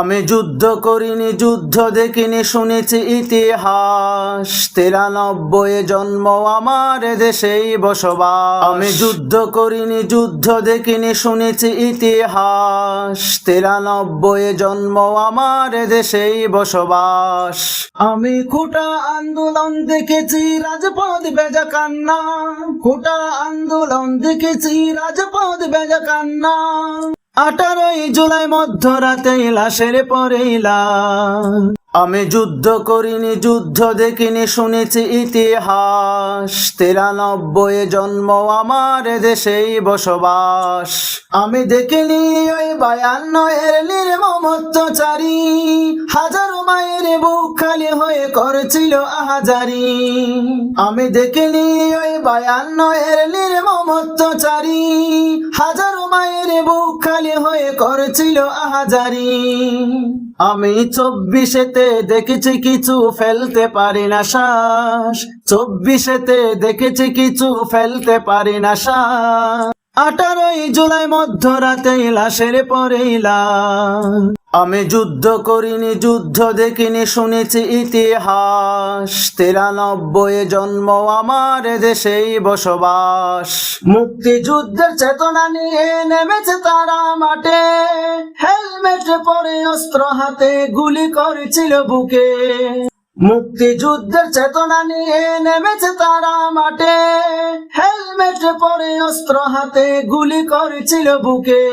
আমি যুদ্ধ করিনি, যুদ্ধ দেখিনি, শুনেছি ইতিহাস। 93 জন্ম, আমার দেশেই বসবাস। আমি যুদ্ধ করিনি, যুদ্ধ দেখিনি, শুনেছি ইতিহাস। 93 জন্ম, আমার দেশেই বসবাস। আমি কোটা আন্দোলন দেখেছি, রাজপথ বেজা কান্না। কোটা আন্দোলন দেখেছি, রাজপথ বেজা কান্না। 18 জুলাই মধ্যরাতে লাশের পরে লাশ। আমি যুদ্ধ করিনি, যুদ্ধ দেখিনি, শুনেছি ইতিহাস। 93 জন্ম, আমার দেশেই বসবাস। আমি দেখিনি ওই 52 নির্মম অত্যাচারী, হাজারো মায়ের বুক খালি হয়ে করছিল আহাজারি। আমি দেখিনি ওই 52 নির্মম অত্যাচারী, হাজারো মায়ের বুক খালি হয়ে করছিল আহাজারি। আমি 24-তে দেখেছি কিছু ফেলতে পারি না শ্বাস। 24-তে দেখেছি কিছু ফেলতে পারি না শ্বাস। 18 জুলাই মধ্যরাতে লাশের পরে লাশ। আমি যুদ্ধ করিনি, যুদ্ধ দেখিনি, শুনেছি ইতিহাস। 93 জন্ম, আমার দেশেই বসবাস। মুক্তিযুদ্ধের চেতনা নিয়ে নেমেছে তারা মাঠে, হেলমেট পরে অস্ত্র হাতে গুলি করেছিল বুকে। মুক্তিযুদ্ধের চেতনা নিয়ে নেমেছে তারা মাঠে, হেলমেট পরে অস্ত্র হাতে গুলি করেছিল বুকে।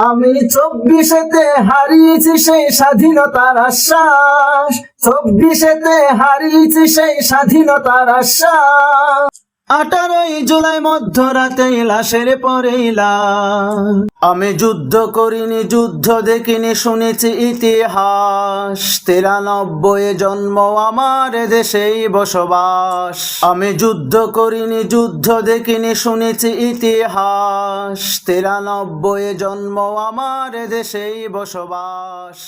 আমি 24-তে হারিয়েছি সেই স্বাধীনতার আশ্বাস। 24-তে হারিয়েছি সেই স্বাধীনতার আশ্বাস। 18 জুলাই মধ্যরাতে লাশের পরে লাশ। আমি যুদ্ধ করিনি, যুদ্ধ দেখিনি, শুনেছি ইতিহাস। 93 জন্ম, আমার দেশেই বসবাস। আমি যুদ্ধ করিনি, যুদ্ধ দেখিনি, শুনেছি ইতিহাস। 93 জন্ম, আমার দেশেই বসবাস।